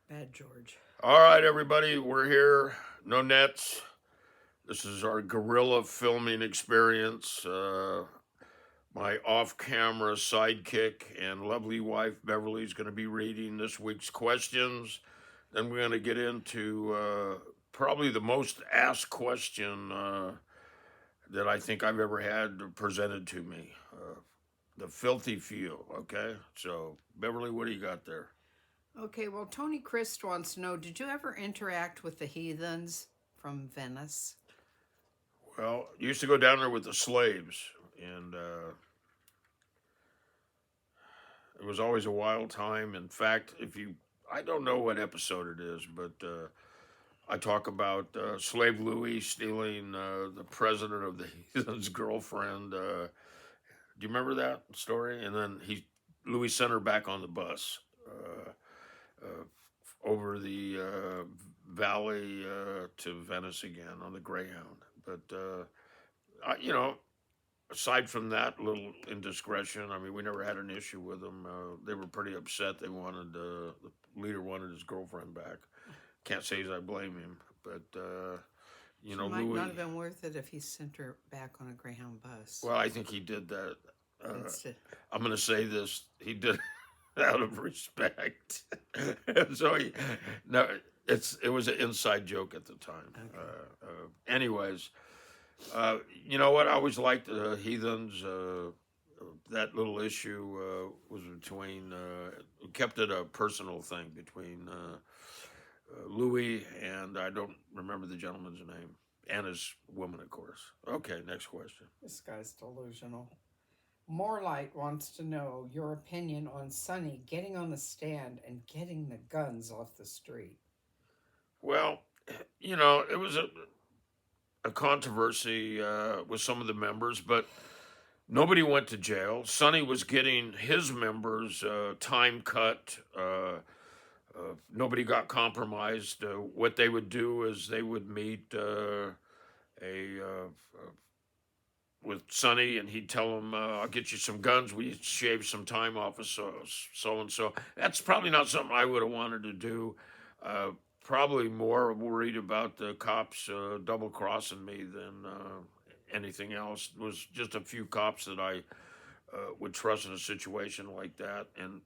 Bad George. All right, everybody, we're here. No nets. This is our guerrilla filming experience. My off camera sidekick and lovely wife Beverly is going to be reading this week's questions. Then we're going to get into probably the most asked question that I think I've ever had presented to me, the filthy few. Okay, so Beverly, what do you got there? Okay, well, Tony Christ wants to know, did you ever interact with the Heathens from Venice? Well, used to go down there with the slaves, and it was always a wild time. In fact, I don't know what episode it is, but I talk about Slave Louis stealing the president of the Heathen's girlfriend. Do you remember that story? And then Louis sent her back on the bus uh, over the valley to Venice again on the Greyhound. But aside from that little indiscretion, I mean, we never had an issue with them. They were pretty upset. The leader wanted his girlfriend back. Can't say as I blame him, but She might not Louis. have been worth it if he sent her back on a Greyhound bus. Well, I think he did that. Uh, Instead. I'm going to say this: he did it out of respect. so no, it was an inside joke at the time. Okay. Anyways, you know what? I always liked the Heathens. That little issue was between, kept it a personal thing between Louis and I don't remember the gentleman's name and his woman, of course. Okay, next question. This guy's delusional. Morelight wants to know your opinion on Sonny getting on the stand and getting the guns off the street. Well, it was a controversy with some of the members, but nobody went to jail. Sonny was getting his members time cut. Nobody got compromised. What they would do is they would meet a with Sonny, and he'd tell him, "I'll get you some guns. We shave some time off of so and so." That's probably not something I would have wanted to do. Uh, Probably more worried about the cops double crossing me than anything else. It was just a few cops that I would trust in a situation like that, and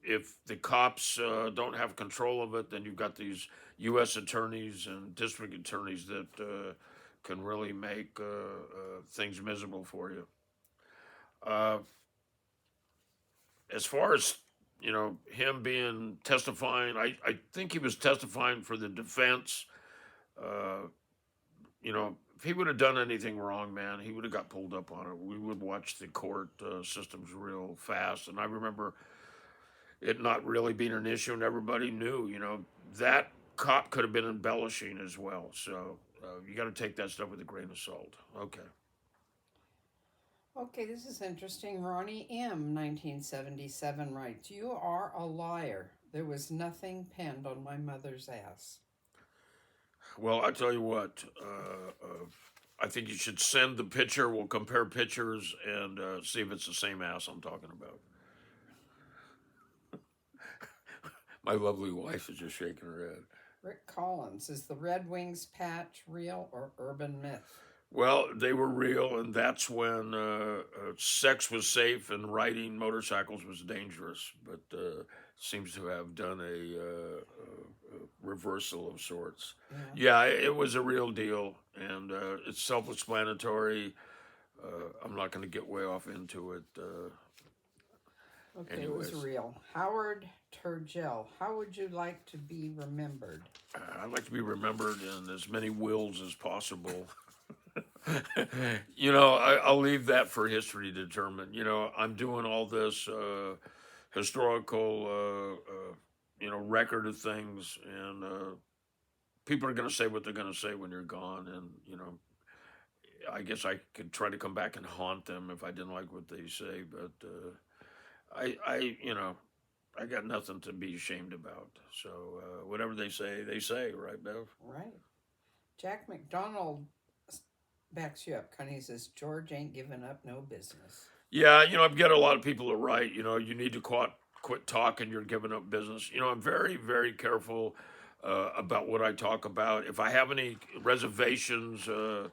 if the cops don't have control of it, then you've got these U.S. attorneys and district attorneys that can really make things miserable for you. Uh, as far as him being testifying, I think he was testifying for the defense. Uh, if he would have done anything wrong, man, he would have got pulled up on it. We would watch the court systems real fast, and I remember it not really being an issue, and everybody knew, that cop could have been embellishing as well. So you got to take that stuff with a grain of salt. Okay. Okay, this is interesting. Ronnie M., 1977, writes, you are a liar. There was nothing pinned on my mother's ass. Well, I tell you what, I think you should send the picture. We'll compare pictures and see if it's the same ass I'm talking about. My lovely wife is just shaking her head. Rick Collins, is the Red Wings patch real or urban myth? Well, they were real, and that's when sex was safe and riding motorcycles was dangerous. But seems to have done a reversal of sorts. Yeah. Yeah, it was a real deal, and it's self-explanatory. I'm not going to get way off into it. Okay, Anyways, it was real. Howard Turgell, how would you like to be remembered? I'd like to be remembered in as many wills as possible. I'll leave that for history to determine. I'm doing all this historical, record of things, and people are going to say what they're going to say when you're gone, and I guess I could try to come back and haunt them if I didn't like what they say, but I got nothing to be ashamed about. So whatever they say, right, Bev? Right. Jack McDonald backs you up. Connie says, George ain't giving up no business. Yeah, I've got a lot of people that write, you need to quit talking, you're giving up business. I'm very, very careful about what I talk about. If I have any reservations, I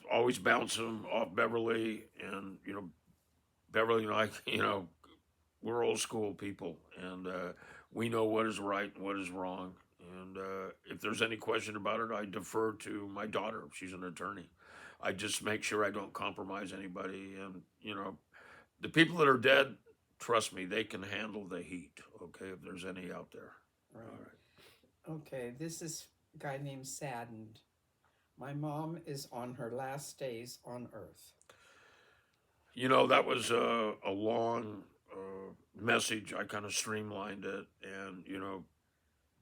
always bounce them off Beverly, and Beverly and I, we're old school people, and we know what is right and what is wrong. And if there's any question about it, I defer to my daughter. She's an attorney. I just make sure I don't compromise anybody. And the people that are dead, trust me, they can handle the heat. Okay, if there's any out there. All Right. right. Okay, this is a guy named Saddened. My mom is on her last days on earth. That was a long message. I kind of streamlined it, and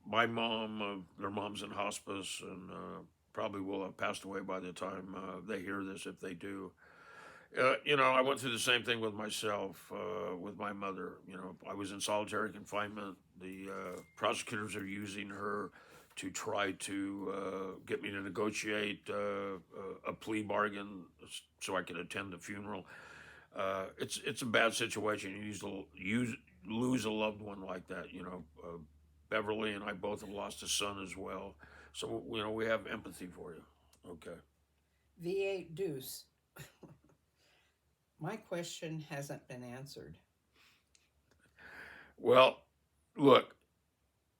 my mom, their mom's in hospice, and probably will have passed away by the time they hear this, if they do. I went through the same thing with myself, with my mother. I was in solitary confinement. The prosecutors are using her to try to get me to negotiate a plea bargain so I could attend the funeral. It's a bad situation. You lose a loved one like that. Beverly and I both have lost a son as well, so we have empathy for you. Okay. V8 Deuce. My question hasn't been answered. Well, look,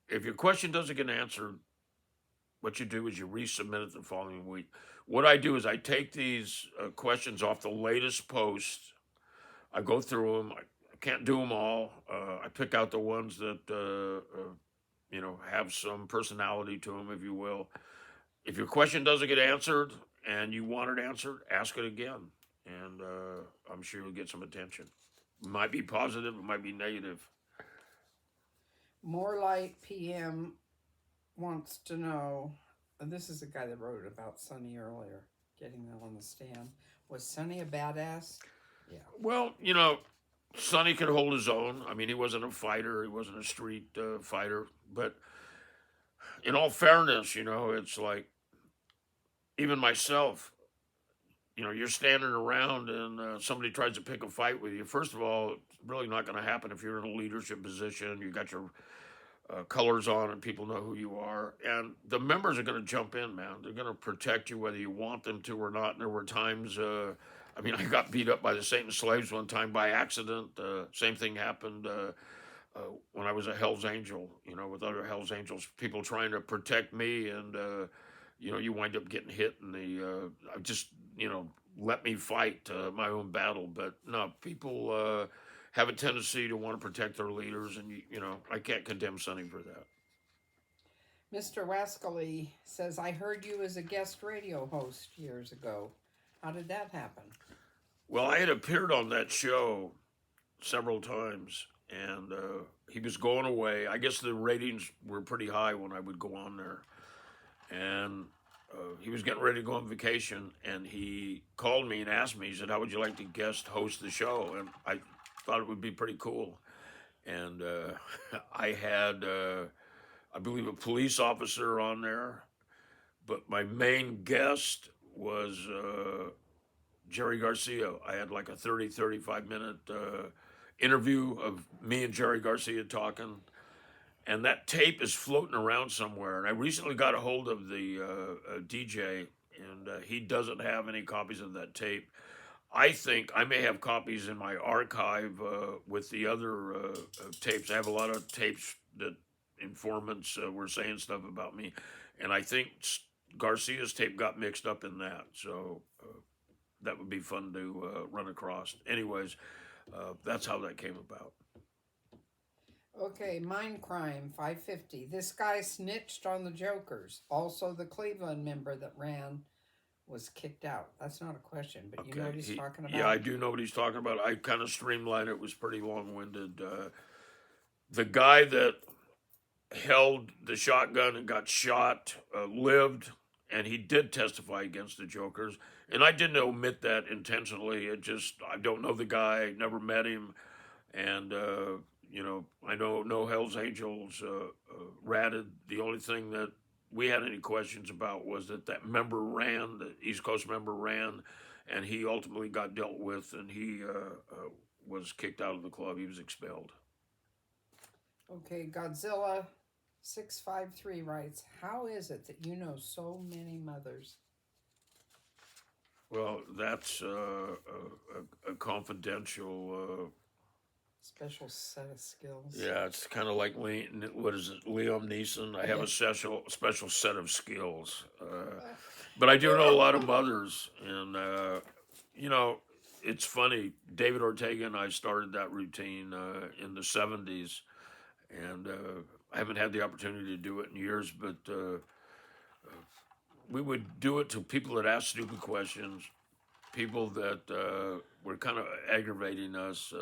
if your question doesn't get answered, what you do is you resubmit it the following week. What I do is I take these questions off the latest post. I go through them. I can't do them all. I pick out the ones that have some personality to them, if you will. If your question doesn't get answered and you want it answered, ask it again, and I'm sure you'll get some attention. It might be positive, it might be negative. More Light PM wants to know, and this is a guy that wrote about Sonny earlier, getting them on the stand. Was Sonny a badass? Yeah. Well, Sonny could hold his own. I mean, he wasn't a fighter, he wasn't a street fighter. But in all fairness, it's like even myself, you're standing around and somebody tries to pick a fight with you. First of all, it's really not going to happen if you're in a leadership position. You got your colors on and people know who you are. And the members are going to jump in, man. They're going to protect you whether you want them to or not. And there were times, I got beat up by the Satan slaves one time by accident. Same thing happened when I was a Hell's Angel, with other Hell's Angels, people trying to protect me. And, you wind up getting hit in just, let me fight my own battle. But no, people have a tendency to want to protect their leaders, and I can't condemn Sonny for that. Mr. Wascally says, I heard you as a guest radio host years ago. How did that happen? Well, I had appeared on that show several times, and he was going away. I guess the ratings were pretty high when I would go on there, and he was getting ready to go on vacation, and he called me and asked me. He said, "How would you like to guest host the show?" And I thought it would be pretty cool. And I had, I believe, a police officer on there, but my main guest was Jerry Garcia. I had like a 35 minute interview of me and Jerry Garcia talking. And that tape is floating around somewhere. And I recently got a hold of the DJ, and he doesn't have any copies of that tape. I think I may have copies in my archive with the other tapes. I have a lot of tapes that informants were saying stuff about me, and I think Garcia's tape got mixed up in that. So that would be fun to run across. Anyways, that's how that came about. Okay, Mind Crime 550. This guy snitched on the Jokers. Also, the Cleveland member that ran was kicked out. That's not a question, but you know what he's talking about? Yeah, I do know what he's talking about. I kind of streamlined it. It was pretty long-winded. The guy that held the shotgun and got shot lived, and he did testify against the Jokers. And I didn't omit that intentionally. I don't know the guy, never met him. And, I know no Hell's Angels ratted. The only thing that we had any questions about was that member ran, the East Coast member ran, and he ultimately got dealt with, and he was kicked out of the club. He was expelled. Okay, Godzilla 653 writes, how is it that you know so many mothers? Well, that's a confidential. Special set of skills. Yeah, it's kind of like what is it, Liam Neeson? I have Yeah. a special set of skills, but I do know a lot of mothers, and you know, it's funny. David Ortega and I started that routine in the '70s, and I haven't had the opportunity to do it in years, but we would do it to people that asked stupid questions, people that were kind of aggravating us.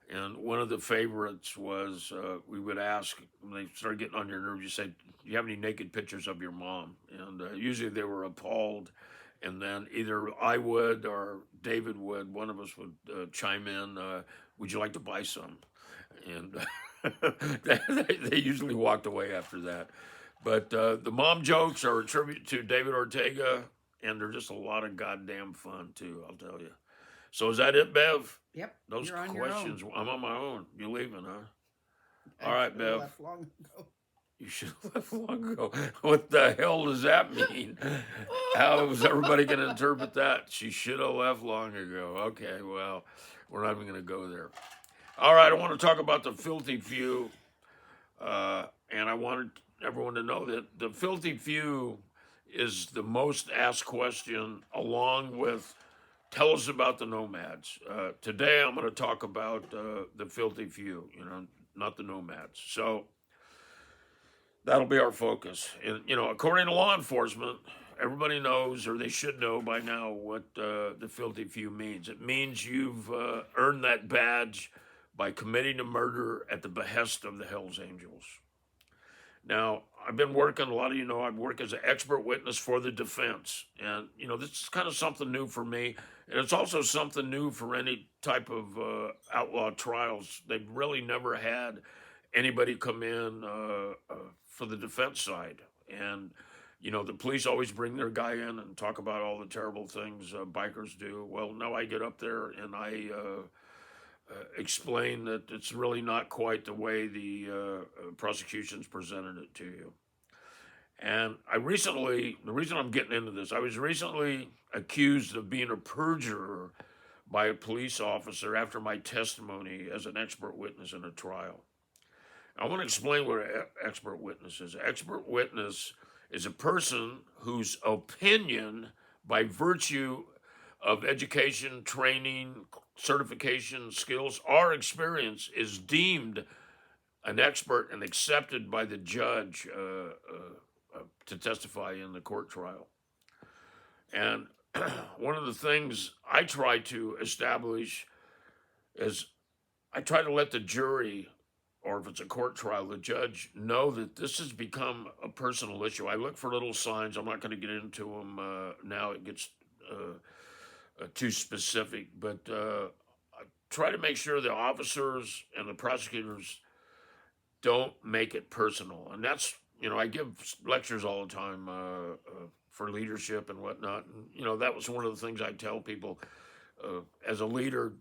And one of the favorites was we would ask when they started getting on your nerves. You say, "Do you have any naked pictures of your mom?" And usually they were appalled. And then either I would or David would. One of us would chime in. Would you like to buy some? And they usually walked away after that. But the mom jokes are a tribute to David Ortega, and they're just a lot of goddamn fun too. I'll tell you. So is that it, Bev? Yep, Those you're on your own. questions. I'm on my own. You leaving, huh? All right, Actually, Bev. left long ago. You should have left long ago. What the hell does that mean? How is everybody going to interpret that? She should have left long ago. Okay, well, we're not even going to go there. All right, I want to talk about the filthy few, and I wanted everyone to know that the filthy few is the most asked question, along with tell us about the nomads. Today, I'm going to talk about the filthy few. Not the nomads. So that'll be our focus. And according to law enforcement, everybody knows, or they should know by now, what the filthy few means. It means you've earned that badge by committing a murder at the behest of the Hells Angels. Now, I've been working, a lot of you know, I work as an expert witness for the defense. And, this is kind of something new for me. And it's also something new for any type of outlaw trials. They've really never had anybody come in for the defense side. And, the police always bring their guy in and talk about all the terrible things bikers do. Well, now I get up there and I explain that it's really not quite the way the prosecution's presented it to you. And the reason I'm getting into this, I was recently accused of being a perjurer by a police officer after my testimony as an expert witness in a trial. I want to explain what an expert witness is. An expert witness is a person whose opinion, by virtue of education, training, certification, skills, or experience, is deemed an expert and accepted by the judge to testify in the court trial. And one of the things I try to establish is I try to let the jury, or if it's a court trial, the judge, know that this has become a personal issue. I look for little signs. I'm not going to get into them now. It gets too specific, but I try to make sure the officers and the prosecutors don't make it personal. And that's, I give lectures all the time for leadership and whatnot. And, that was one of the things I tell people as a leader,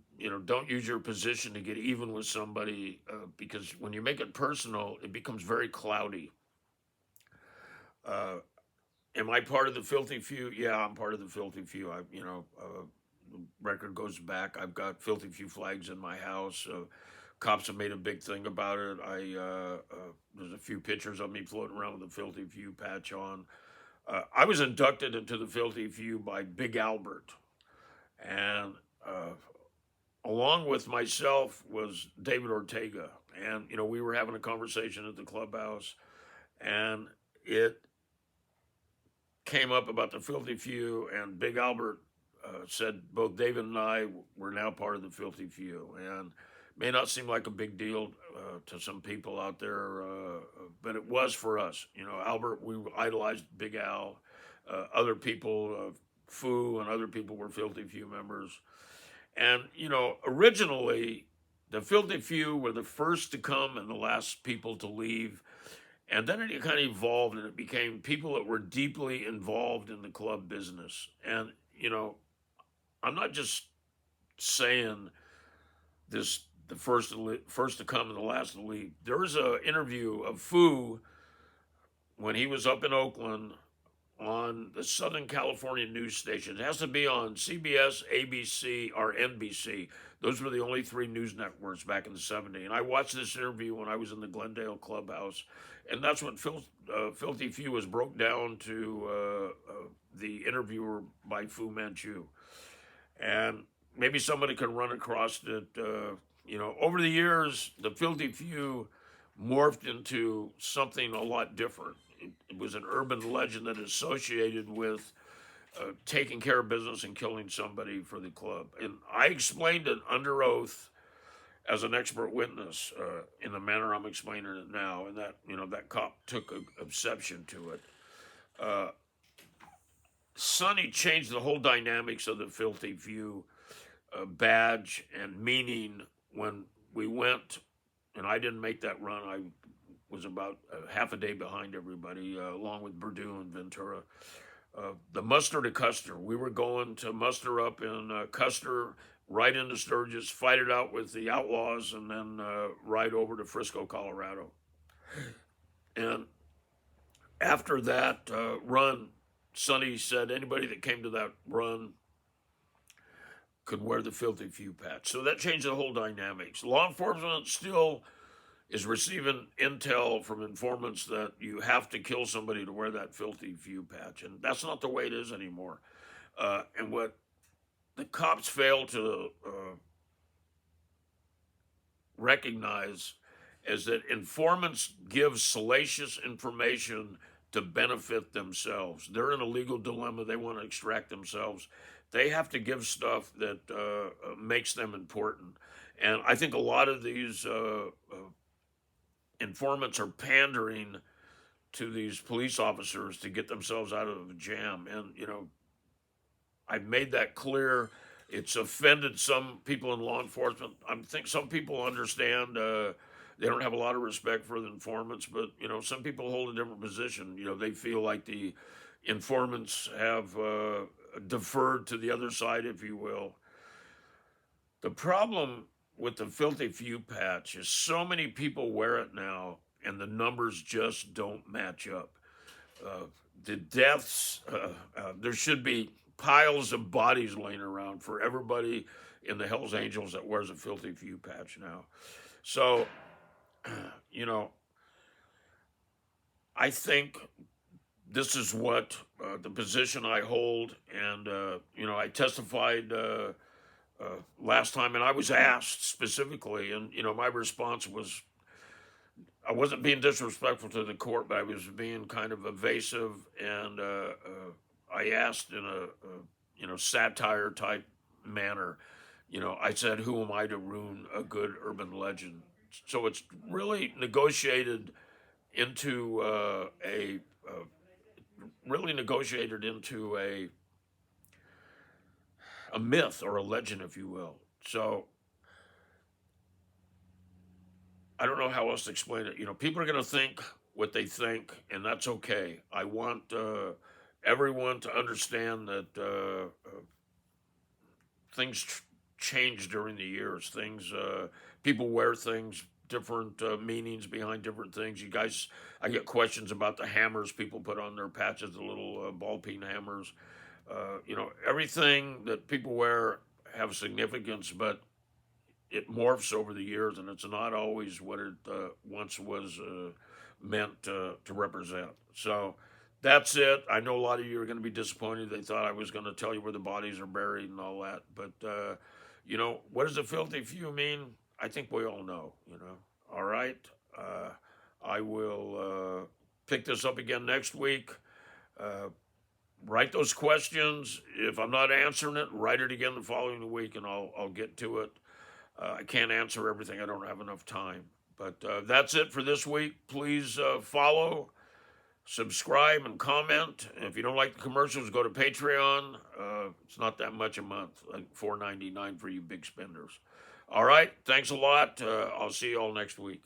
don't use your position to get even with somebody because when you make it personal, it becomes very cloudy. Am I part of the filthy few? Yeah, I'm part of the filthy few. The record goes back. I've got filthy few flags in my house. Cops have made a big thing about it. There's a few pictures of me floating around with a filthy few patch on. I was inducted into the filthy few by Big Albert, and along with myself was David Ortega, and we were having a conversation at the clubhouse, and it came up about the filthy few, and Big Albert said both David and I were now part of the filthy few, and may not seem like a big deal to some people out there, but it was for us. Albert, we idolized Big Al. Other people, Foo and other people were filthy few members. And, originally, the filthy few were the first to come and the last people to leave. And then it kind of evolved and it became people that were deeply involved in the club business. And, I'm not just saying the first to come and the last to leave. There was an interview of Fu when he was up in Oakland on the Southern California news station. It has to be on CBS, ABC, or NBC. Those were the only three news networks back in the '70s. And I watched this interview when I was in the Glendale clubhouse, and that's what Filthy Few was broke down to the interviewer by Fu Manchu. And maybe somebody can run across it. Over the years, the Filthy Few morphed into something a lot different. It was an urban legend that associated with taking care of business and killing somebody for the club. And I explained it under oath as an expert witness in the manner I'm explaining it now, and that cop took exception to it. Uh, Sonny changed the whole dynamics of the Filthy Few badge and meaning when we went, and I didn't make that run. I was about half a day behind everybody, along with Purdue and Ventura. The muster to Custer. We were going to muster up in Custer, right into Sturgis, fight it out with the Outlaws, and then ride over to Frisco, Colorado. And after that run, Sonny said anybody that came to that run could wear the Filthy Few patch. So that changed the whole dynamics. Law enforcement still is receiving intel from informants that you have to kill somebody to wear that Filthy Few patch. And that's not the way it is anymore. And what the cops fail to recognize is that informants give salacious information to benefit themselves. They're in a legal dilemma. They want to extract themselves. They have to give stuff that makes them important. And I think a lot of these informants are pandering to these police officers to get themselves out of a jam. And, I've made that clear. It's offended some people in law enforcement. I think some people understand they don't have a lot of respect for the informants, but, some people hold a different position. They feel like the informants have deferred to the other side, if you will. The problem with the Filthy Few patch is so many people wear it now, and the numbers just don't match up. The deaths, there should be piles of bodies laying around for everybody in the Hells Angels that wears a Filthy Few patch now. So, I think this is what the position I hold, and I testified last time, and I was asked specifically, and my response was I wasn't being disrespectful to the court, but I was being kind of evasive, and I asked in a satire type manner. I said, "Who am I to ruin a good urban legend?" So it's really negotiated into a myth or a legend, if you will. So I don't know how else to explain it. People are going to think what they think, and that's okay. I want everyone to understand that things change during the years. People wear things, different meanings behind different things. You guys, I get questions about the hammers people put on their patches, the little ball peen hammers. Everything that people wear have significance, but it morphs over the years, and it's not always what it once was meant to represent. So that's it. I know a lot of you are going to be disappointed. They thought I was going to tell you where the bodies are buried and all that. But, what does a Filthy Few mean? I think we all know, All right. I will pick this up again next week. Write those questions. If I'm not answering it, write it again the following week, and I'll get to it. I can't answer everything. I don't have enough time. But that's it for this week. Please follow, subscribe, and comment. And if you don't like the commercials, go to Patreon. It's not that much a month, like $4.99 for you big spenders. All right. Thanks a lot. I'll see you all next week.